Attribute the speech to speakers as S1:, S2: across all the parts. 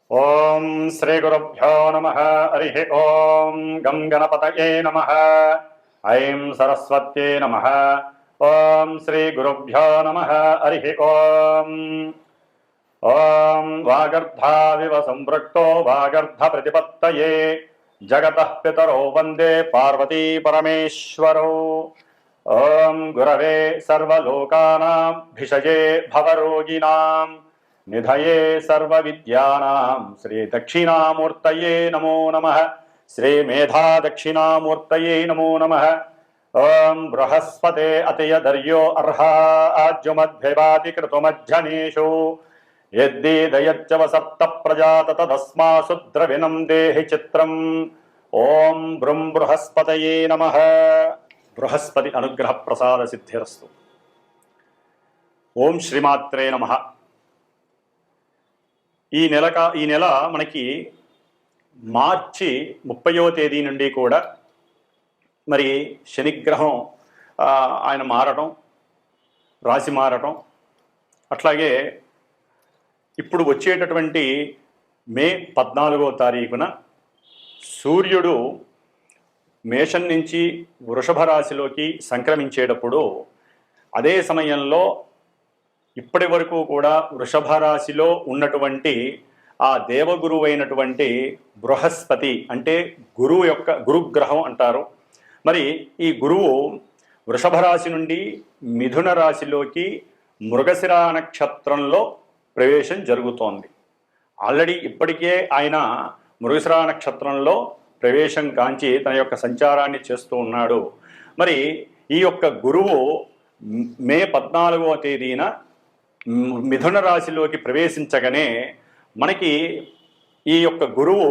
S1: ఓం శ్రీ గురుభ్యో నమః. హరి ఓం గం గణపతయే నమః. ఐం సరస్వత్యై నమః. ఓం శ్రీ గురుభ్యో నమః. హరి ఓం. ఓం వాగర్ధావివ సంపృక్తో వాగర్ధ ప్రతిపత్తయే జగతః పితరో వందే పార్వతీ పరమేశ్వరో. ఓం గురవే సర్వలోకానాం భిషజే భవరోగిణాం నిధయే సర్వవిద్యానాం శ్రీ దక్షిణామూర్తయే నమో నమః. శ్రీ మేధా దక్షిణామూర్తయే నమో నమః. ఓం బృహస్పతే అతయదర్యో అర్హా ఆజ్యుమద్భివాతి కృతుమధ్యనేషు యద్దీదయచ్చవ సప్త ప్రజాత తదస్మాసు ద్రవిణం దేహి చిత్రం. ఓం బృం బృహస్పతయే నమః. బృహస్పతి అనుగ్రహ ప్రసాద సిద్ధిరస్తు. ఓం శ్రీమాత్రే నమః. ఈ నెల మనకి మార్చి 30వ తేదీ నుండి కూడా మరి శనిగ్రహం ఆయన మారటం, రాశి మారటం, అట్లాగే ఇప్పుడు వచ్చేటటువంటి మే 14వ తారీఖున సూర్యుడు మేషం నుంచి వృషభ రాశిలోకి సంక్రమించేటప్పుడు అదే సమయంలో ఇప్పటి వరకు కూడా వృషభ రాశిలో ఉన్నటువంటి ఆ దేవగురువు అయినటువంటి బృహస్పతి అంటే గురుగ్రహం అంటారు. మరి ఈ గురువు వృషభ రాశి నుండి మిథున రాశిలోకి మృగశిర నక్షత్రంలో ప్రవేశం జరుగుతోంది. ఆల్రెడీ ఇప్పటికే ఆయన మృగశిర నక్షత్రంలో ప్రవేశం కాంచి తన యొక్క సంచారాన్ని చేస్తూ ఉన్నాడు. మరి ఈ యొక్క గురువు మే 14వ తేదీన మిథున రాశిలోకి ప్రవేశించగానే మనకి ఈ యొక్క గురువు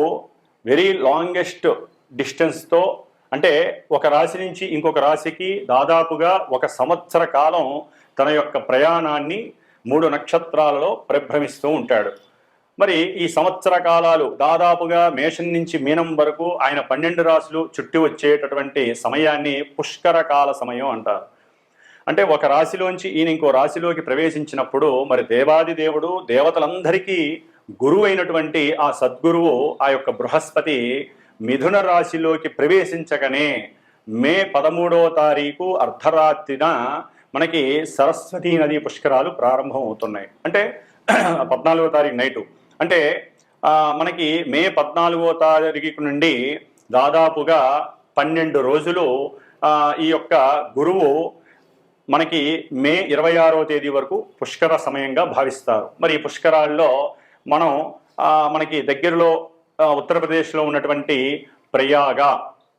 S1: వెరీ లాంగెస్ట్ డిస్టెన్స్తో, అంటే ఒక రాశి నుంచి ఇంకొక రాశికి దాదాపుగా 1 సంవత్సర కాలం తన యొక్క ప్రయాణాన్ని 3 నక్షత్రాలలో పరిభ్రమిస్తూ ఉంటాడు. మరి ఈ సంవత్సర కాలాలు దాదాపుగా మేషం నుంచి మీనం వరకు ఆయన 12 రాశులు చుట్టి వచ్చేటటువంటి సమయాన్ని పుష్కర కాల సమయం అంటారు. అంటే ఒక రాశిలోంచి ఈయన ఇంకో రాశిలోకి ప్రవేశించినప్పుడు మరి దేవాది దేవుడు దేవతలందరికీ గురువు అయినటువంటి ఆ సద్గురువు ఆ యొక్క బృహస్పతి మిథున రాశిలోకి ప్రవేశించగానే మే 13వ తారీఖు అర్ధరాత్రిన మనకి సరస్వతీ నదీ పుష్కరాలు ప్రారంభం అవుతున్నాయి. అంటే 14వ తారీఖు నైటు, అంటే మనకి మే 14వ తారీఖు నుండి దాదాపుగా 12 రోజులు ఈ యొక్క గురువు మనకి మే 26వ తేదీ వరకు పుష్కర సమయంగా భావిస్తారు. మరి ఈ పుష్కరాల్లో మనకి దగ్గరలో ఉత్తరప్రదేశ్లో ఉన్నటువంటి ప్రయాగ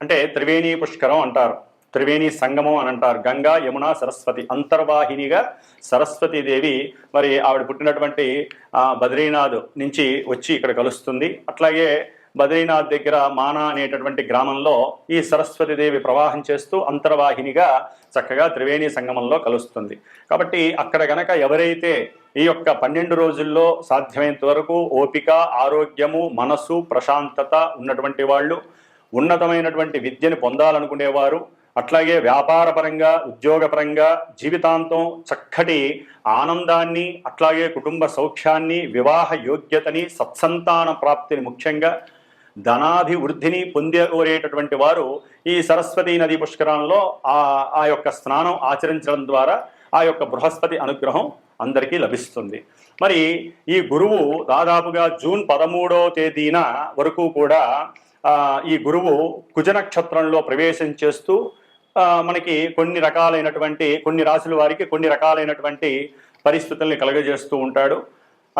S1: అంటే త్రివేణి పుష్కరం అంటారు, త్రివేణి సంగమం అని అంటారు. గంగా యమున సరస్వతి అంతర్వాహినిగా సరస్వతీదేవి మరి ఆవిడ పుట్టినటువంటి బద్రీనాథ్ నుంచి వచ్చి ఇక్కడ కలుస్తుంది. అట్లాగే బద్రీనాథ్ దగ్గర మానా అనేటటువంటి గ్రామంలో ఈ సరస్వతీదేవి ప్రవాహం చేస్తూ అంతర్వాహినిగా చక్కగా త్రివేణి సంగమంలో కలుస్తుంది. కాబట్టి అక్కడ గనక ఎవరైతే ఈ యొక్క 12 రోజుల్లో సాధ్యమైనంత వరకు ఓపిక, ఆరోగ్యము, మనసు, ప్రశాంతత ఉన్నటువంటి వాళ్ళు, ఉన్నతమైనటువంటి విద్యను పొందాలనుకునేవారు, అట్లాగే వ్యాపారపరంగా ఉద్యోగపరంగా జీవితాంతం చక్కటి ఆనందాన్ని, అట్లాగే కుటుంబ సౌఖ్యాన్ని, వివాహ యోగ్యతని, సత్సంతాన ప్రాప్తిని, ముఖ్యంగా ధనాభివృద్ధిని పొందేటటువంటి వారు ఈ సరస్వతీ నదీ పుష్కరంలో ఆ యొక్క స్నానం ఆచరించడం ద్వారా ఆ యొక్క బృహస్పతి అనుగ్రహం అందరికీ లభిస్తుంది. మరి ఈ గురువు దాదాపుగా జూన్ 13వ తేదీన వరకు కూడా ఈ గురువు కుజ నక్షత్రంలో ప్రవేశం చేస్తూ మనకి కొన్ని రాశుల వారికి కొన్ని రకాలైనటువంటి పరిస్థితుల్ని కలుగజేస్తూ ఉంటాడు.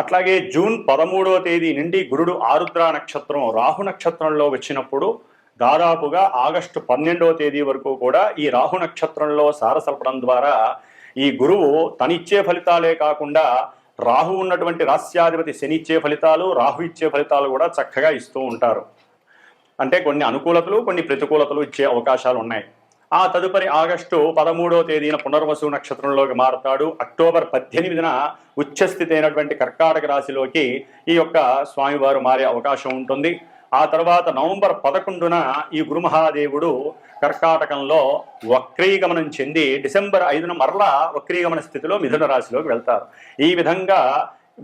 S1: అట్లాగే జూన్ 13వ తేదీ నుండి గురుడు ఆరుద్ర నక్షత్రం రాహు నక్షత్రంలో వచ్చినప్పుడు దాదాపుగా ఆగస్టు 12వ తేదీ వరకు కూడా ఈ రాహు నక్షత్రంలో సారసల్పడం ద్వారా ఈ గురువు తనిచ్చే ఫలితాలే కాకుండా రాహు ఉన్నటువంటి రాస్యాధిపతి శని ఇచ్చే ఫలితాలు, రాహు ఇచ్చే ఫలితాలు కూడా చక్కగా ఇస్తూ ఉంటారు. అంటే కొన్ని అనుకూలతలు, కొన్ని ప్రతికూలతలు ఇచ్చే అవకాశాలు ఉన్నాయి. ఆ తదుపరి ఆగస్టు 13వ తేదీన పునర్వసు నక్షత్రంలోకి మారుతాడు. అక్టోబర్ 18న ఉచ్చస్థితి అయినటువంటి కర్కాటక రాశిలోకి ఈ యొక్క స్వామివారు మారే అవకాశం ఉంటుంది. ఆ తర్వాత నవంబర్ 11న ఈ గురుమహాదేవుడు కర్కాటకంలో వక్రీగమనం చెంది డిసెంబర్ 5న మరలా వక్రీగమన స్థితిలో మిథున రాశిలోకి వెళ్తారు. ఈ విధంగా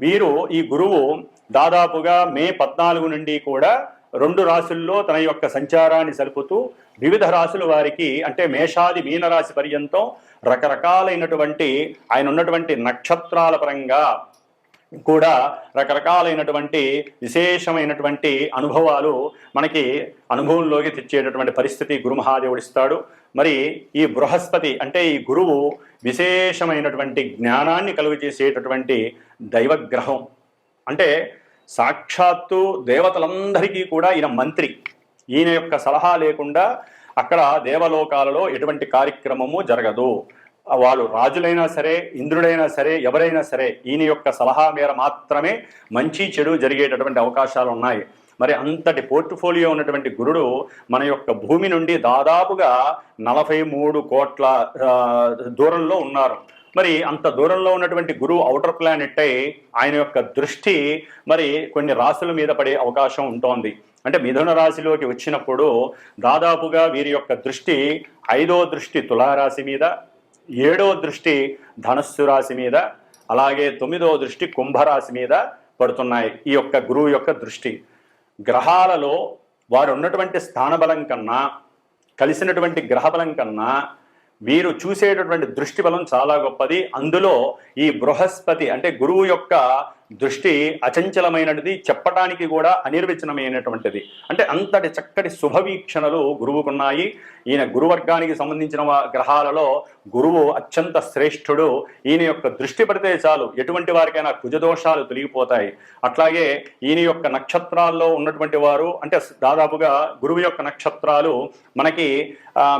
S1: వీరు ఈ గురువు దాదాపుగా మే 14 నుండి కూడా 2 రాశుల్లో తన యొక్క సంచారాన్ని సలుపుతూ వివిధ రాశుల వారికి అంటే మేషాది మీనరాశి పర్యంతం రకరకాలైనటువంటి ఆయన ఉన్నటువంటి నక్షత్రాల పరంగా కూడా రకరకాలైనటువంటి విశేషమైనటువంటి అనుభవాలు మనకి అనుభవంలోకి తెచ్చేటటువంటి పరిస్థితి గురుమహాదేవుడిస్తాడు. మరి ఈ బృహస్పతి అంటే ఈ గురువు విశేషమైనటువంటి జ్ఞానాన్ని కలుగజేసేటటువంటి దైవగ్రహం. అంటే సాక్షాత్తు దేవతలందరికీ కూడా ఈయన మంత్రి. ఈయన యొక్క సలహా లేకుండా అక్కడ దేవలోకాలలో ఎటువంటి కార్యక్రమము జరగదు. వాళ్ళు రాజులైనా సరే, ఇంద్రుడైనా సరే, ఎవరైనా సరే ఈయన యొక్క సలహా మేర మాత్రమే మంచి చెడు జరిగేటటువంటి అవకాశాలు ఉన్నాయి. మరి అంతటి పోర్ట్ఫోలియో ఉన్నటువంటి గురుడు మన యొక్క భూమి నుండి దాదాపుగా 43 కోట్ల దూరంలో ఉన్నారు. మరి అంత దూరంలో ఉన్నటువంటి గురువు ఔటర్ ప్లానెట్ అయి ఆయన యొక్క దృష్టి మరి కొన్ని రాశుల మీద పడే అవకాశం ఉంటోంది. అంటే మిథున రాశిలోకి వచ్చినప్పుడు దాదాపుగా వీరి యొక్క దృష్టి 5వ దృష్టి తులారాశి మీద, 7వ దృష్టి ధనస్సు రాశి మీద, అలాగే 9వ దృష్టి కుంభరాశి మీద పడుతున్నాయి. ఈ యొక్క గురువు యొక్క దృష్టి గ్రహాలలో వారు ఉన్నటువంటి స్థానబలం కన్నా, కలిసినటువంటి గ్రహబలం కన్నా వీరు చూసేటటువంటి దృష్టి బలం చాలా గొప్పది. అందులో ఈ బృహస్పతి అంటే గురువు యొక్క దృష్టి అచంచలమైనది, చెప్పటానికి కూడా అనిర్వచనమైనటువంటిది. అంటే అంతటి చక్కటి శుభవీక్షణలు గురువుకున్నాయి. ఈయన గురువర్గానికి సంబంధించిన గ్రహాలలో గురువు అత్యంత శ్రేష్ఠుడు. ఈయన యొక్క దృష్టి పడితే చాలు ఎటువంటి వారికైనా కుజదోషాలు తొలగిపోతాయి. అట్లాగే ఈయన యొక్క నక్షత్రాల్లో ఉన్నటువంటి వారు అంటే దాదాపుగా గురువు యొక్క నక్షత్రాలు మనకి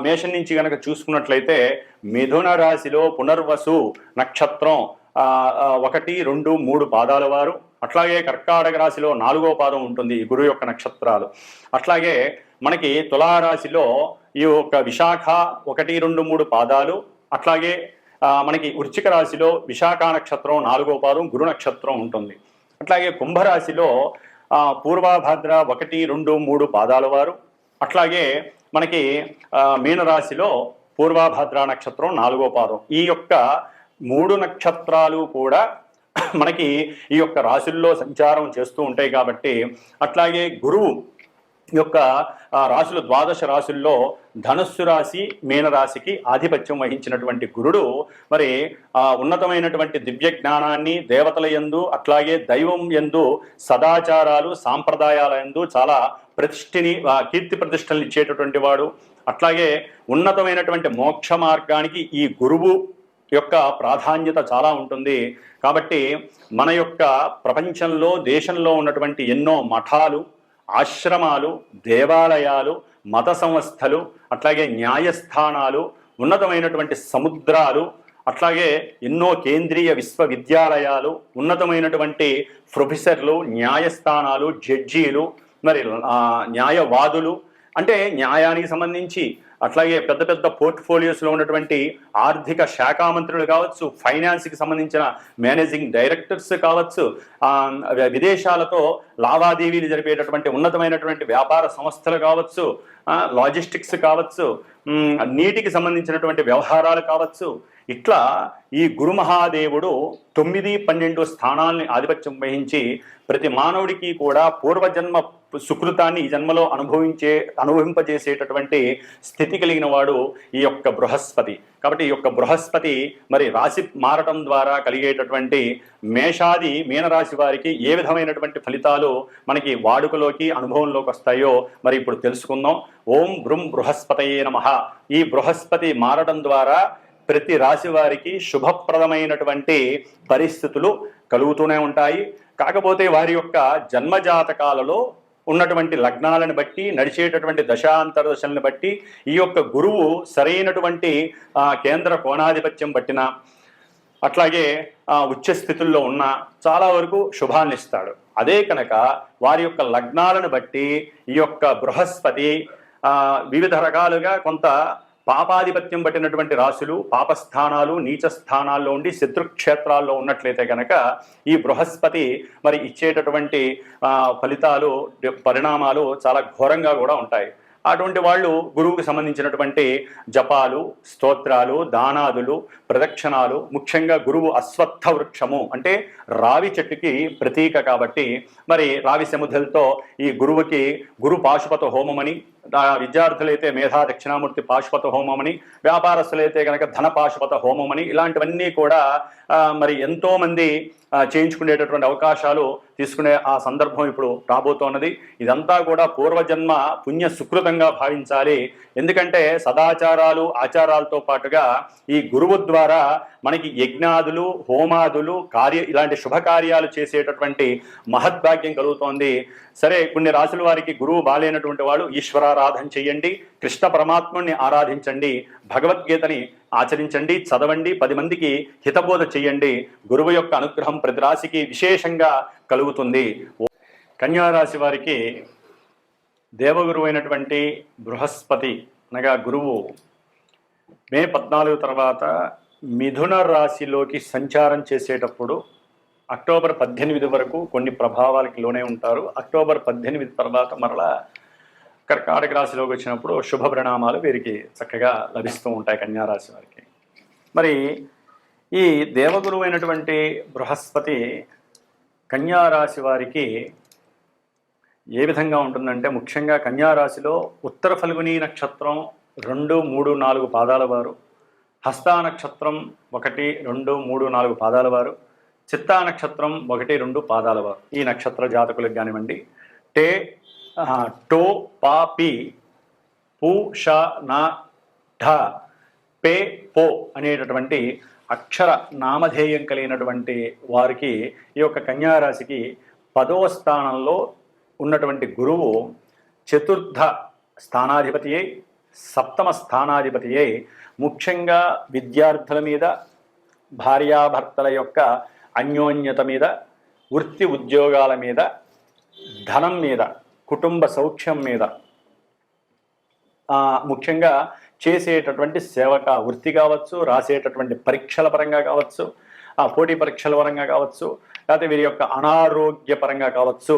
S1: మేషం నుంచి కనుక చూసుకున్నట్లయితే మిథున రాశిలో పునర్వసు నక్షత్రం 1, 2, 3 పాదాల వారు, అట్లాగే కర్కాటక రాశిలో 4వ పాదం ఉంటుంది ఈ గురువు యొక్క నక్షత్రాలు. అట్లాగే మనకి తులారాశిలో ఈ యొక్క విశాఖ 1, 2, 3 పాదాలు, అట్లాగే మనకి వృశ్చిక రాశిలో విశాఖ నక్షత్రం 4వ పాదం గురు నక్షత్రం ఉంటుంది. అట్లాగే కుంభరాశిలో పూర్వభద్ర 1, 2, 3 పాదాల వారు, అట్లాగే మనకి మీనరాశిలో పూర్వభద్ర నక్షత్రం 4వ పాదం. ఈ యొక్క 3 నక్షత్రాలు కూడా మనకి ఈ యొక్క రాశుల్లో సంచారం చేస్తూ ఉంటాయి కాబట్టి, అట్లాగే గురువు యొక్క రాశులు 12 రాశుల్లో ధనుస్సు రాశి మీనరాశికి ఆధిపత్యం వహించినటువంటి గురుడు మరి ఉన్నతమైనటువంటి దివ్య జ్ఞానాన్ని దేవతల యందు, అట్లాగే దైవం యందు, సదాచారాలు సాంప్రదాయాల యందు చాలా ప్రతిష్ఠిని కీర్తి ప్రతిష్టలు ఇచ్చేటటువంటి వాడు. అట్లాగే ఉన్నతమైనటువంటి మోక్ష మార్గానికి ఈ గురువు యొక్క ప్రాధాన్యత చాలా ఉంటుంది. కాబట్టి మన యొక్క ప్రపంచంలో దేశంలో ఉన్నటువంటి ఎన్నో మఠాలు, ఆశ్రమాలు, దేవాలయాలు, మత సంస్థలు, అట్లాగే న్యాయస్థానాలు, ఉన్నతమైనటువంటి సముద్రాలు, అట్లాగే ఎన్నో కేంద్రీయ విశ్వవిద్యాలయాలు, ఉన్నతమైనటువంటి ప్రొఫెసర్లు, న్యాయస్థానాలు, జడ్జీలు, మరి న్యాయవాదులు అంటే న్యాయానికి సంబంధించి, అట్లాగే పెద్ద పెద్ద పోర్ట్ఫోలియోస్లో ఉన్నటువంటి ఆర్థిక శాఖ మంత్రులు కావచ్చు, ఫైనాన్స్కి సంబంధించిన మేనేజింగ్ డైరెక్టర్స్ కావచ్చు, విదేశాలతో లావాదేవీలు జరిపేటటువంటి ఉన్నతమైనటువంటి వ్యాపార సంస్థలు కావచ్చు, లాజిస్టిక్స్ కావచ్చు, నీటికి సంబంధించినటువంటి వ్యవహారాలు కావచ్చు. ఇట్లా ఈ గురు మహాదేవుడు 9, 12 స్థానాల్ని ఆధిపత్యం వహించి ప్రతి మానవుడికి కూడా పూర్వజన్మ సుకృతాన్ని ఈ జన్మలో అనుభవింపజేసేటటువంటి స్థితి కలిగిన వాడు ఈ యొక్క బృహస్పతి. కాబట్టి ఈ యొక్క బృహస్పతి మరి రాశి మారటం ద్వారా కలిగేటటువంటి మేషాది మీనరాశి వారికి ఏ విధమైనటువంటి ఫలితాలు మనకి వాడుకలోకి అనుభవంలోకి వస్తాయో మరి ఇప్పుడు తెలుసుకుందాం. ఓం బృం బృహస్పతయే నమః. ఈ బృహస్పతి మారడం ద్వారా ప్రతి రాశి వారికి శుభప్రదమైనటువంటి పరిస్థితులు కలుగుతూనే ఉంటాయి. కాకపోతే వారి యొక్క జన్మజాతకాలలో ఉన్నటువంటి లగ్నాలను బట్టి, నడిచేటటువంటి దశాంతరదశలను బట్టి, ఈ యొక్క గురువు సరైనటువంటి కేంద్ర కోణాధిపత్యం పట్టిన, అట్లాగే ఉచ్చ స్థితుల్లో ఉన్న చాలా వరకు శుభాన్ని ఇస్తాడు. అదే కనుక వారి యొక్క లగ్నాలను బట్టి ఈ యొక్క బృహస్పతి వివిధ రకాలుగా కొంత పాపాధిపత్యం పట్టినటువంటి రాశులు, పాపస్థానాలు, నీచ స్థానాల్లో ఉండి శత్రుక్షేత్రాల్లో ఉన్నట్లయితే కనుక ఈ బృహస్పతి మరి ఇచ్చేటటువంటి ఫలితాలు, పరిణామాలు చాలా ఘోరంగా కూడా ఉంటాయి. అటువంటి వాళ్ళు గురువుకు సంబంధించినటువంటి జపాలు, స్తోత్రాలు, దానాదులు, ప్రదక్షిణాలు, ముఖ్యంగా గురువు అశ్వత్థ వృక్షము అంటే రావి చెట్టుకి ప్రతీక కాబట్టి మరి రావి సముద్రలతో ఈ గురువుకి గురు పాశుపత హోమమని, విద్యార్థులైతే మేధా దక్షిణామూర్తి పాశుపత హోమమని, వ్యాపారస్తులైతే కనుక ధన పాశుపత హోమమని, ఇలాంటివన్నీ కూడా మరి ఎంతోమంది చేయించుకునేటటువంటి అవకాశాలు తీసుకునే ఆ సందర్భం ఇప్పుడు రాబోతోన్నది. ఇదంతా కూడా పూర్వజన్మ పుణ్య సుకృతంగా భావించాలి. ఎందుకంటే సదాచారాలు ఆచారాలతో పాటుగా ఈ గురువు ద్వారా మనకి యజ్ఞాదులు, హోమాదులు, ఇలాంటి శుభకార్యాలు చేసేటటువంటి మహద్భాగ్యం కలుగుతోంది. సరే, కొన్ని రాసుల వారికి గురువు బాలేనటువంటి వాళ్ళు ఈశ్వరారాధన చెయ్యండి, కృష్ణ పరమాత్ముని ఆరాధించండి, భగవద్గీతని ఆచరించండి, చదవండి, 10 మందికి హితబోధ చెయ్యండి. గురువు యొక్క అనుగ్రహం ప్రతి రాశికి విశేషంగా కలుగుతుంది. కన్యారాశి వారికి దేవగురువు అయినటువంటి బృహస్పతి అనగా గురువు మే 14 తర్వాత మిథున రాశిలోకి సంచారం చేసేటప్పుడు అక్టోబర్ 18 వరకు కొన్ని ప్రభావాలకి లోనే ఉంటారు. అక్టోబర్ 18 తర్వాత మరలా కర్కాటక రాశిలోకి వచ్చినప్పుడు శుభ పరిణామాలు వీరికి చక్కగా లభిస్తూ ఉంటాయి కన్యారాశి వారికి. మరి ఈ దేవగురువు అయినటువంటి బృహస్పతి కన్యారాశి వారికి ఏ విధంగా ఉంటుందంటే, ముఖ్యంగా కన్యారాశిలో ఉత్తర ఫల్గుని నక్షత్రం 2, 3, 4 పాదాల వారు, హస్తా నక్షత్రం 1, 2, 3, 4 పాదాల వారు, చిత్తా నక్షత్రం 1, 2 పాదాల వారు, ఈ నక్షత్ర జాతకులకు కానివ్వండి, టో పా పి పు ష నా ఢ పే పో అనేటటువంటి అక్షర నామధేయం కలిగినటువంటి వారికి ఈ యొక్క కన్యారాశికి 10వ స్థానంలో ఉన్నటువంటి గురువు చతుర్థ స్థానాధిపతి అయి, 7వ స్థానాధిపతి అయి ముఖ్యంగా విద్యార్థుల మీద, భార్యాభర్తల యొక్క అన్యోన్యత మీద, వృత్తి ఉద్యోగాల మీద, ధనం మీద, కుటుంబ సౌఖ్యం మీద, ముఖ్యంగా చేసేటటువంటి సేవక వృత్తి కావచ్చు, రాసేటటువంటి పరీక్షల పరంగా కావచ్చు, పోటీ పరీక్షల పరంగా కావచ్చు, లేకపోతే వీరి యొక్క అనారోగ్య పరంగా కావచ్చు,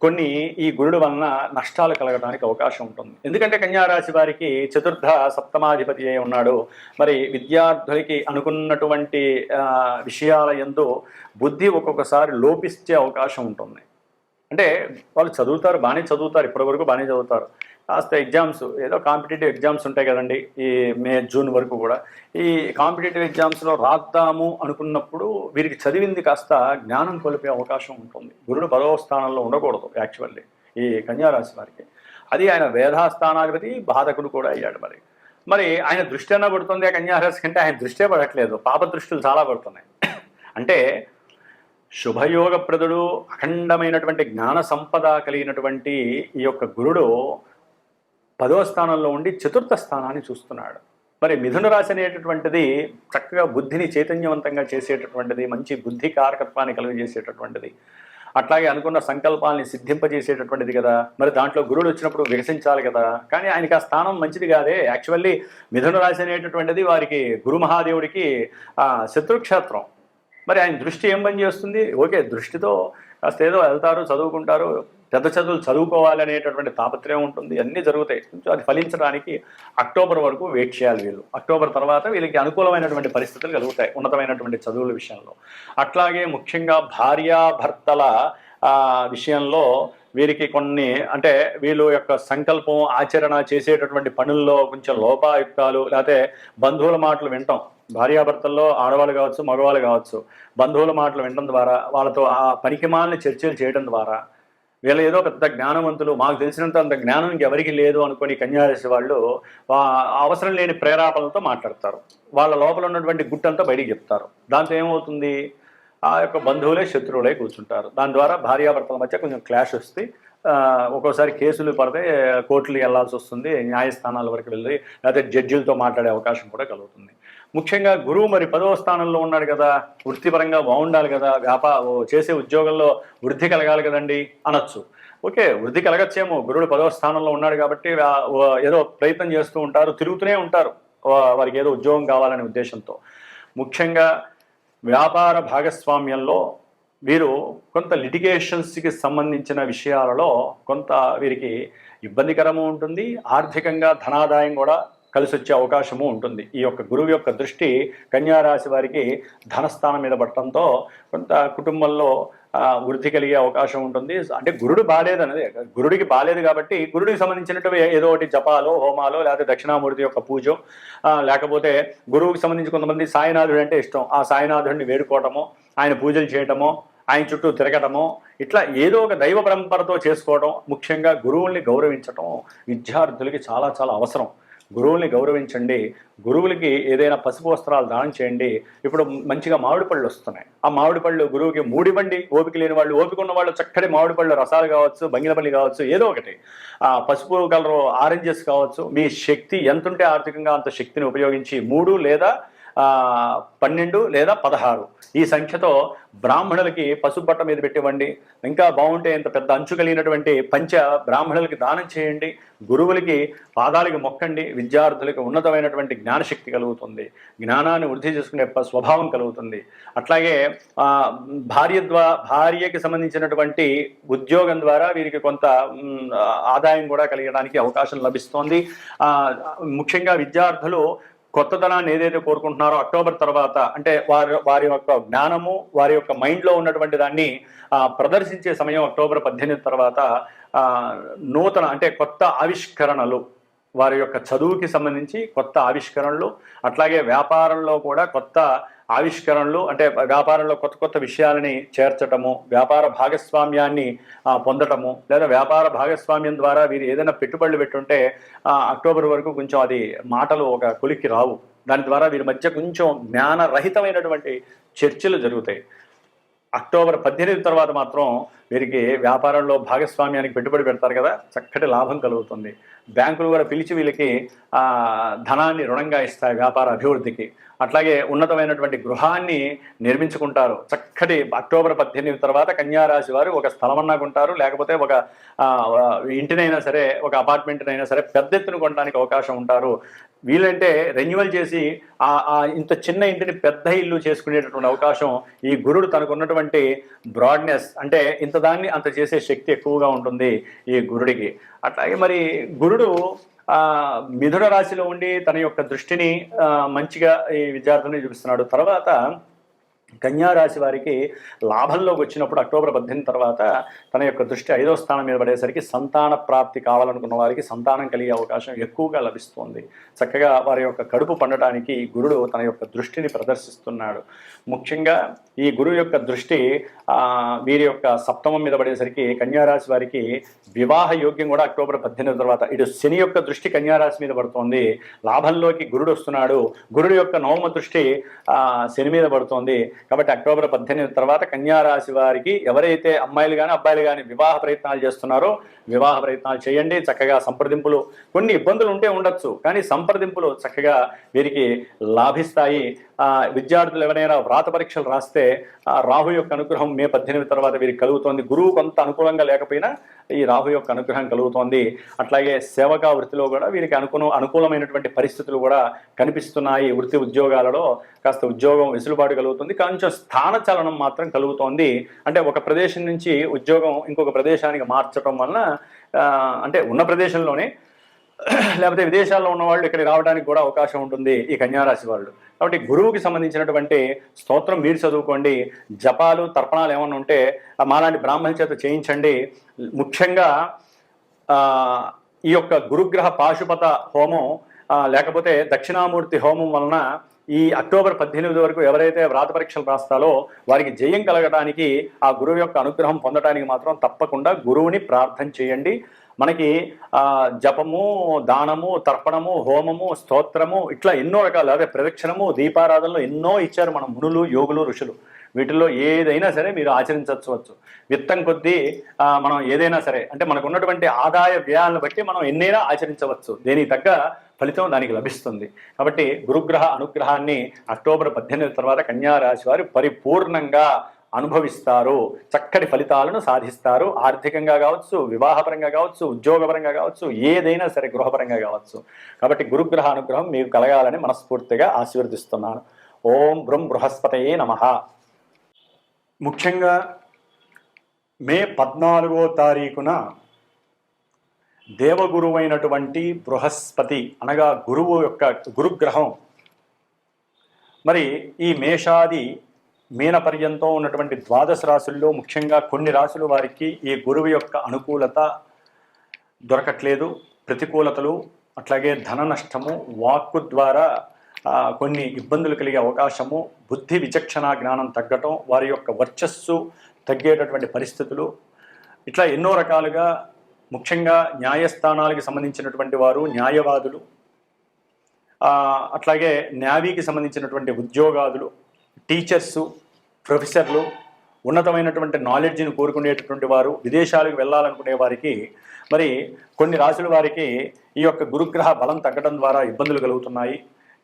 S1: కొన్ని ఈ గురుడు వలన నష్టాలు కలగడానికి అవకాశం ఉంటుంది. ఎందుకంటే కన్యారాశి వారికి చతుర్థ సప్తమాధిపతి అయి ఉన్నాడు. మరి విద్యార్థులకి అనుకున్నటువంటి విషయాల యందు బుద్ధి ఒక్కొక్కసారి లోపిస్తే అవకాశం ఉంటుంది. అంటే వాళ్ళు చదువుతారు, బాగానే చదువుతారు, ఇప్పటివరకు బాగానే చదువుతారు, కాస్త ఎగ్జామ్స్ ఏదో కాంపిటేటివ్ ఎగ్జామ్స్ ఉంటాయి కదండి, ఈ మే జూన్ వరకు కూడా ఈ కాంపిటేటివ్ ఎగ్జామ్స్లో రాద్దాము అనుకున్నప్పుడు వీరికి చదివింది కాస్త జ్ఞానం కోల్పోయే అవకాశం ఉంటుంది. గురుడు 10వ స్థానంలో ఉండకూడదు యాక్చువల్లీ ఈ కన్యారాశి వారికి. అది ఆయన వేధాస్థానాధిపతి, బాధకుడు కూడా అయ్యాడు. మరి ఆయన దృష్టి అన్నా పడుతుంది ఆ కన్యారాశి కంటే, ఆయన దృష్టే పడట్లేదు, పాప దృష్టిలు చాలా పడుతున్నాయి. అంటే శుభయోగప్రదుడు, అఖండమైనటువంటి జ్ఞాన సంపద కలిగినటువంటి ఈ యొక్క గురుడు 10వ స్థానంలో ఉండి చతుర్థ స్థానాన్ని చూస్తున్నాడు. మరి మిథున రాశి అనేటటువంటిది చక్కగా బుద్ధిని చైతన్యవంతంగా చేసేటటువంటిది, మంచి బుద్ధి కారకత్వాన్ని కలుగజేసేటటువంటిది, అట్లాగే అనుకున్న సంకల్పాలని సిద్ధింపజేసేటటువంటిది కదా. మరి దాంట్లో గురువులు వచ్చినప్పుడు వికసించాలి కదా. కానీ ఆయనకి ఆ స్థానం మంచిది కాదే. యాక్చువల్లీ మిథున రాశి అనేటటువంటిది వారికి గురు మహాదేవుడికి శత్రుక్షేత్రం. మరి ఆయన దృష్టి ఏం పని చేస్తుంది? ఓకే, దృష్టితో కాస్త ఏదో వెళ్తారు, చదువుకుంటారు, పెద్ద చదువులు చదువుకోవాలి అనేటటువంటి తాపత్రయం ఉంటుంది, అన్నీ జరుగుతాయి. కొంచెం అది ఫలించడానికి అక్టోబర్ వరకు వెయిట్ చేయాలి వీళ్ళు. అక్టోబర్ తర్వాత వీళ్ళకి అనుకూలమైనటువంటి పరిస్థితులు కలుగుతాయి ఉన్నతమైనటువంటి చదువుల విషయంలో. అట్లాగే ముఖ్యంగా భార్యాభర్తల విషయంలో వీరికి కొన్ని, అంటే వీళ్ళు యొక్క సంకల్పం ఆచరణ చేసేటటువంటి పనుల్లో కొంచెం లోపాయుక్తాలు, లేకపోతే బంధువుల మాటలు వినటం, భార్యాభర్తల్లో ఆడవాళ్ళు కావచ్చు, మగవాళ్ళు కావచ్చు, బంధువుల మాటలు వినడం ద్వారా, వాళ్ళతో ఆ పనికిమాలిన చర్చలు చేయడం ద్వారా వీళ్ళు ఏదో పెద్ద జ్ఞానవంతులు, మాకు తెలిసినంత అంత జ్ఞానం ఇంకెవరికి లేదు అనుకొని కన్యారాశి వాళ్ళు అవసరం లేని ప్రేరేపణలతో మాట్లాడతారు. వాళ్ళ లోపల ఉన్నటువంటి గుట్టంతా బయటికి చెప్తారు. దాంతో ఏమవుతుంది? ఆ యొక్క బంధువులే శత్రువులై కూర్చుంటారు. దాని ద్వారా భార్యాభర్తల మధ్య కొంచెం క్లాష్ వస్తే ఒక్కోసారి కేసులు పడితే కోర్టులకు వెళ్లాల్సి వస్తుంది, న్యాయస్థానాల వరకు వెళ్ళి, లేకపోతే జడ్జిలతో మాట్లాడే అవకాశం కూడా కలుగుతుంది. ముఖ్యంగా గురువు మరి 10వ స్థానంలో ఉన్నాడు కదా, వృత్తిపరంగా బాగుండాలి కదా, చేసే ఉద్యోగంలో వృద్ధి కలగాలి కదండి అనొచ్చు. ఓకే, వృద్ధి కలగచ్చేమో, గురుడు 10వ స్థానంలో ఉన్నాడు కాబట్టి ఏదో ప్రయత్నం చేస్తూ ఉంటారు, తిరుగుతూనే ఉంటారు వారికి ఏదో ఉద్యోగం కావాలనే ఉద్దేశంతో. ముఖ్యంగా వ్యాపార భాగస్వామ్యంలో వీరు కొంత లిటిగేషన్స్కి సంబంధించిన విషయాలలో కొంత వీరికి ఇబ్బందికరము ఉంటుంది, ఆర్థికంగా ధనాదాయం కూడా కలిసి వచ్చే అవకాశము ఉంటుంది. ఈ యొక్క గురువు యొక్క దృష్టి కన్యా రాశి వారికి ధనస్థానం మీద పడటంతో కొంత కుటుంబంలో వృద్ధి కలిగే అవకాశం ఉంటుంది. అంటే గురుడు బాలేదు గురుడికి బాలేదు కాబట్టి గురుడికి సంబంధించినట్టు ఏదో ఒకటి జపాలో హోమాలో లేకపోతే దక్షిణామూర్తి యొక్క పూజో లేకపోతే గురువుకి సంబంధించి కొంతమంది సాయినాథుడు అంటే ఇష్టం, ఆ సాయినాథుడిని వేడుకోవటమో ఆయన పూజలు చేయటమో ఆయన చుట్టూ తిరగటమో ఇట్లా ఏదో ఒక దైవ పరంపరతో చేసుకోవడం, ముఖ్యంగా గురువుల్ని గౌరవించటం విద్యార్థులకి చాలా చాలా అవసరం. గురువుల్ని గౌరవించండి, గురువులకి ఏదైనా పసుపు వస్త్రాలు దానం చేయండి. ఇప్పుడు మంచిగా మామిడి పళ్ళు వస్తున్నాయి, ఆ మామిడి పళ్ళు గురువుకి మూడివ్వండి. ఓపిక లేని వాళ్ళు, ఓపిక ఉన్న వాళ్ళు చక్కటి మామిడి పళ్ళు రసాలు కావచ్చు, బంగినపల్లి కావచ్చు, ఏదో ఒకటి పసుపు కలరు ఆరెంజెస్ కావచ్చు. మీ శక్తి ఎంతుంటే ఆర్థికంగా అంత శక్తిని ఉపయోగించి 3 లేదా 12 లేదా 16 ఈ సంఖ్యతో బ్రాహ్మణులకి పసుపు బట్ట మీద పెట్టివ్వండి. ఇంకా బాగుంటే ఇంత పెద్ద అంచు కలిగినటువంటి పంచ బ్రాహ్మణులకి దానం చేయండి. గురువులకి పాదాలకి మొక్కండి. విద్యార్థులకి ఉన్నతమైనటువంటి జ్ఞానశక్తి కలుగుతుంది, జ్ఞానాన్ని వృద్ధి చేసుకునే స్వభావం కలుగుతుంది. అట్లాగే భార్యకి సంబంధించినటువంటి ఉద్యోగం ద్వారా వీరికి కొంత ఆదాయం కూడా కలిగడానికి అవకాశం లభిస్తోంది. ముఖ్యంగా విద్యార్థులు కొత్తదనాన్ని ఏదైతే కోరుకుంటున్నారో అక్టోబర్ తర్వాత, అంటే వారి యొక్క జ్ఞానము వారి యొక్క మైండ్లో ఉన్నటువంటి దాన్ని ప్రదర్శించే సమయం అక్టోబర్ 18 తర్వాత నూతన అంటే కొత్త ఆవిష్కరణలు, వారి యొక్క చదువుకి సంబంధించి కొత్త ఆవిష్కరణలు, అట్లాగే వ్యాపారంలో కూడా కొత్త ఆవిష్కరణలు, అంటే వ్యాపారంలో కొత్త కొత్త విషయాలని చేర్చటము, వ్యాపార భాగస్వామ్యాన్ని పొందటము, లేదా వ్యాపార భాగస్వామ్యం ద్వారా వీరు ఏదైనా పెట్టుబడులు పెట్టుంటే అక్టోబర్ వరకు కొంచెం అది మాటలు ఒక కొలిక్కి రావు. దాని ద్వారా వీరి మధ్య కొంచెం జ్ఞానరహితమైనటువంటి చర్చలు జరుగుతాయి. అక్టోబర్ 18 తర్వాత మాత్రం వీరికి వ్యాపారంలో భాగస్వామ్యానికి పెట్టుబడి పెడతారు కదా, చక్కటి లాభం కలుగుతుంది. బ్యాంకులు కూడా పిలిచి వీళ్ళకి ధనాన్ని రుణంగా ఇస్తాయి వ్యాపార అభివృద్ధికి. అట్లాగే ఉన్నతమైనటువంటి గృహాన్ని నిర్మించుకుంటారు. చక్కటి అక్టోబర్ 18 తర్వాత కన్యారాశి వారు ఒక స్థలమన్నా కొంటారు, లేకపోతే ఒక ఇంటినైనా సరే, ఒక అపార్ట్మెంట్నైనా సరే పెద్ద ఎత్తున కొనడానికి అవకాశం ఉంటారు. వీళ్ళంటే రెన్యువల్ చేసి ఇంత చిన్న ఇంటిని పెద్ద ఇల్లు చేసుకునేటటువంటి అవకాశం ఈ గురుడు తనకున్నటువంటి బ్రాడ్నెస్, అంటే ఇంత దాన్ని అంత చేసే శక్తి ఎక్కువగా ఉంటుంది ఈ గురుడికి. అట్లాగే మరి గురుడు మిథున రాశిలో ఉండి తన యొక్క దృష్టిని మంచిగా ఈ విద్యార్థుల్ని చూపిస్తున్నాడు. తర్వాత కన్యా రాశి వారికి లాభంలోకి వచ్చినప్పుడు అక్టోబర్ 18 తర్వాత తన యొక్క దృష్టి 5వ స్థానం మీద పడేసరికి సంతాన ప్రాప్తి కావాలనుకున్న వారికి సంతానం కలిగే అవకాశం ఎక్కువగా లభిస్తుంది. చక్కగా వారి యొక్క కడుపు పండటానికి గురుడు తన యొక్క దృష్టిని ప్రదర్శిస్తున్నాడు. ముఖ్యంగా ఈ గురువు యొక్క దృష్టి వీరి యొక్క సప్తమం మీద పడేసరికి కన్యారాశి వారికి వివాహ యోగ్యం కూడా అక్టోబర్ 18 తర్వాత. ఇటు శని యొక్క దృష్టి కన్యారాశి మీద పడుతోంది, లాభంలోకి గురుడు వస్తున్నాడు, గురుడు యొక్క నవమ దృష్టి శని మీద పడుతోంది. కాబట్టి అక్టోబర్ 18 తర్వాత కన్యారాశి వారికి ఎవరైతే అమ్మాయిలు కానీ అబ్బాయిలు కానీ వివాహ ప్రయత్నాలు చేస్తున్నారో వివాహ ప్రయత్నాలు చేయండి. చక్కగా సంప్రదింపులు, కొన్ని ఇబ్బందులు ఉంటే ఉండొచ్చు కానీ సంప్రదింపులు చక్కగా వీరికి లాభిస్తాయి. విద్యార్థులు ఎవరైనా వ్రాత పరీక్షలు రాస్తే రాహు యొక్క అనుగ్రహం మే 18 తర్వాత వీరికి కలుగుతోంది. గురువు కొంత అనుకూలంగా లేకపోయినా ఈ రాహు యొక్క అనుగ్రహం కలుగుతోంది. అట్లాగే సేవకా వృత్తిలో కూడా వీరికి అనుకూలమైనటువంటి పరిస్థితులు కూడా కనిపిస్తున్నాయి. వృత్తి ఉద్యోగాలలో కాస్త ఉద్యోగం వెసులుబాటు కలుగుతుంది, కొంచెం స్థాన చలనం మాత్రం కలుగుతోంది. అంటే ఒక ప్రదేశం నుంచి ఉద్యోగం ఇంకొక ప్రదేశానికి మార్చడం వలన, అంటే ఉన్న ప్రదేశంలోనే లేకపోతే విదేశాల్లో ఉన్న వాళ్ళు ఇక్కడికి రావడానికి కూడా అవకాశం ఉంటుంది ఈ కన్యారాశి వాళ్ళు. కాబట్టి గురువుకి సంబంధించినటువంటి స్తోత్రం మీరు చదువుకోండి. జపాలు తర్పణాలు ఏమన్నా ఉంటే మాలాంటి బ్రాహ్మణ చేత చేయించండి. ముఖ్యంగా ఈ యొక్క గురుగ్రహ పాశుపత హోమం లేకపోతే దక్షిణామూర్తి హోమం వలన ఈ అక్టోబర్ 18 వరకు ఎవరైతే వ్రాత పరీక్షలు రాస్తారో వారికి జయం కలగడానికి, ఆ గురువు యొక్క అనుగ్రహం పొందడానికి మాత్రం తప్పకుండా గురువుని ప్రార్థన చేయండి. మనకి జపము, దానము, తర్పణము, హోమము, స్తోత్రము ఇట్లా ఎన్నో రకాలు, అదే ప్రదక్షిణము, దీపారాధనలు ఎన్నో ఇచ్చారు మన మునులు, యోగులు, ఋషులు. వీటిల్లో ఏదైనా సరే మీరు ఆచరించవచ్చు. విత్తం కొద్దీ మనం ఏదైనా సరే, అంటే మనకు ఉన్నటువంటి ఆదాయ వ్యయాలను బట్టి మనం ఎన్నైనా ఆచరించవచ్చు. దేనికి తగ్గ ఫలితం దానికి లభిస్తుంది. కాబట్టి గురుగ్రహ అనుగ్రహాన్ని అక్టోబర్ 18 తర్వాత కన్యారాశి వారు పరిపూర్ణంగా అనుభవిస్తారు, చక్కటి ఫలితాలను సాధిస్తారు. ఆర్థికంగా కావచ్చు, వివాహపరంగా కావచ్చు, ఉద్యోగపరంగా కావచ్చు, ఏదైనా సరే గృహపరంగా కావచ్చు. కాబట్టి గురుగ్రహ అనుగ్రహం మీకు కలగాలని మనస్ఫూర్తిగా ఆశీర్వదిస్తున్నాను. ఓం బృం బృహస్పతయే నమః. ముఖ్యంగా మే 14వ తారీఖున దేవగురువైనటువంటి బృహస్పతి అనగా గురువు యొక్క గురుగ్రహం మరి ఈ మేషాది మీన పర్యంతం ఉన్నటువంటి ద్వాదశ రాశుల్లో ముఖ్యంగా కొన్ని రాశుల వారికి ఈ గురువు యొక్క అనుకూలత దొరకట్లేదు, ప్రతికూలతలు, అట్లాగే ధన నష్టము, వాక్కు ద్వారా కొన్ని ఇబ్బందులు కలిగే అవకాశము, బుద్ధి విచక్షణ జ్ఞానం తగ్గటం, వారి యొక్క వర్చస్సు తగ్గేటటువంటి పరిస్థితులు, ఇట్లా ఎన్నో రకాలుగా ముఖ్యంగా న్యాయస్థానాలకు సంబంధించినటువంటి వారు, న్యాయవాదులు, అట్లాగే నేవీకి సంబంధించినటువంటి ఉద్యోగాదులు, టీచర్సు, ప్రొఫెసర్లు, ఉన్నతమైనటువంటి నాలెడ్జ్ని కోరుకునేటటువంటి వారు, విదేశాలకు వెళ్ళాలనుకునే వారికి మరి కొన్ని రాశుల వారికి ఈ యొక్క గురుగ్రహ బలం తగ్గడం ద్వారా ఇబ్బందులు కలుగుతున్నాయి.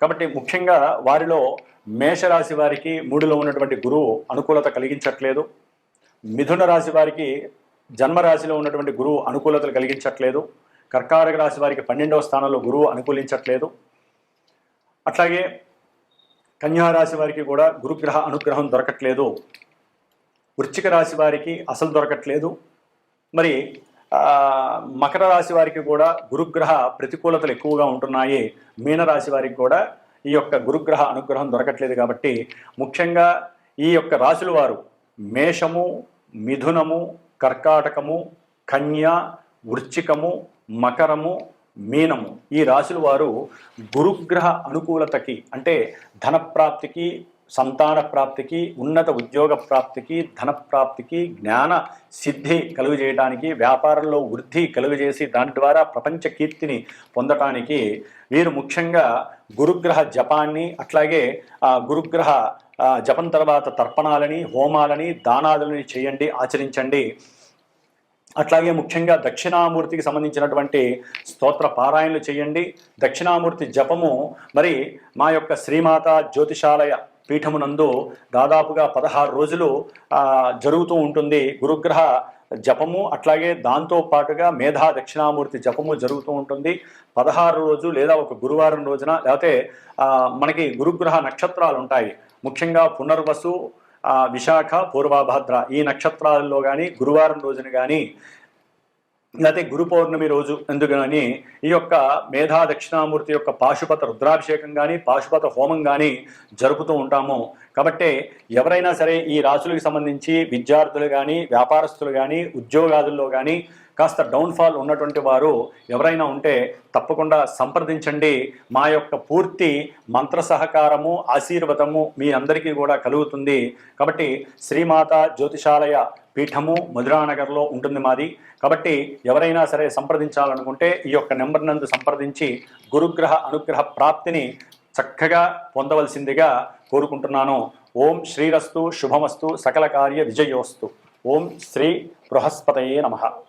S1: కాబట్టి ముఖ్యంగా వారిలో మేషరాశి వారికి 3లో ఉన్నటువంటి గురువు అనుకూలత కలిగించట్లేదు. మిథున రాశి వారికి జన్మరాశిలో ఉన్నటువంటి గురువు అనుకూలతలు కలిగించట్లేదు. కర్కాటక రాశి వారికి 12వ స్థానంలో గురువు అనుకూలించట్లేదు. అట్లాగే కన్యారాశి వారికి కూడా గురుగ్రహ అనుగ్రహం దొరకట్లేదు. వృశ్చిక రాశి వారికి అసలు దొరకట్లేదు. మరి మకర రాశి వారికి కూడా గురుగ్రహ ప్రతికూలతలు ఎక్కువగా ఉంటున్నాయి. మీనరాశి వారికి కూడా ఈ యొక్క గురుగ్రహ అనుగ్రహం దొరకట్లేదు. కాబట్టి ముఖ్యంగా ఈ యొక్క రాశుల వారు మేషము, మిథునము, కర్కాటకము, కన్య, వృశ్చికము, మకరము, మీనము ఈ రాశుల వారు గురుగ్రహ అనుకూలతకి అంటే ధనప్రాప్తికి, సంతాన ప్రాప్తికి, ఉన్నత ఉద్యోగ ప్రాప్తికి, ధనప్రాప్తికి, జ్ఞాన సిద్ధి కలుగజేయడానికి, వ్యాపారంలో వృద్ధి కలుగజేసి దాని ద్వారా ప్రపంచ కీర్తిని పొందటానికి వీరు ముఖ్యంగా గురుగ్రహ జపాన్ని, అట్లాగే గురుగ్రహ జపం తర్వాత తర్పణాలని, హోమాలని, దానాదులని చేయండి, ఆచరించండి. అట్లాగే ముఖ్యంగా దక్షిణామూర్తికి సంబంధించినటువంటి స్తోత్ర పారాయణలు చేయండి. దక్షిణామూర్తి జపము మరి మా యొక్క శ్రీమాత జ్యోతిషాలయ పీఠమునందు దాదాపుగా 16 రోజులు జరుగుతూ ఉంటుంది. గురుగ్రహ జపము అట్లాగే దాంతో పాటుగా మేధా దక్షిణామూర్తి జపము జరుగుతూ ఉంటుంది. 16 రోజు లేదా ఒక గురువారం రోజున, లేకపోతే మనకి గురుగ్రహ నక్షత్రాలు ఉంటాయి. ముఖ్యంగా పునర్వసు, విశాఖ, పూర్వభద్ర ఈ నక్షత్రాలలో కానీ గురువారం రోజున కానీ లేకపోతే గురు పౌర్ణమి రోజు ఎందుకు కానీ ఈ యొక్క మేధా దక్షిణామూర్తి యొక్క పాశుపత రుద్రాభిషేకం కానీ, పాశుపత హోమం కానీ జరుపుతూ ఉంటాము. కాబట్టి ఎవరైనా సరే ఈ రాశులకు సంబంధించి విద్యార్థులు కానీ, వ్యాపారస్తులు కానీ, ఉద్యోగాదుల్లో కానీ కాస్త డౌన్ఫాల్ ఉన్నటువంటి వారు ఎవరైనా ఉంటే తప్పకుండా సంప్రదించండి. మా యొక్క పూర్తి మంత్ర సహకారము, ఆశీర్వాదము మీ అందరికీ కూడా కలుగుతుంది. కాబట్టి శ్రీమాత జ్యోతిషాలయ పీఠము మధురానగర్లో ఉంటుంది మాది. కాబట్టి ఎవరైనా సరే సంప్రదించాలనుకుంటే ఈ యొక్క నెంబర్ నందు సంప్రదించి గురుగ్రహ అనుగ్రహ ప్రాప్తిని చక్కగా పొందవలసిందిగా కోరుకుంటున్నాను. ఓం శ్రీరస్తు, శుభమస్తు, సకల కార్య విజయోస్తు. ఓం శ్రీ బృహస్పతయే నమః.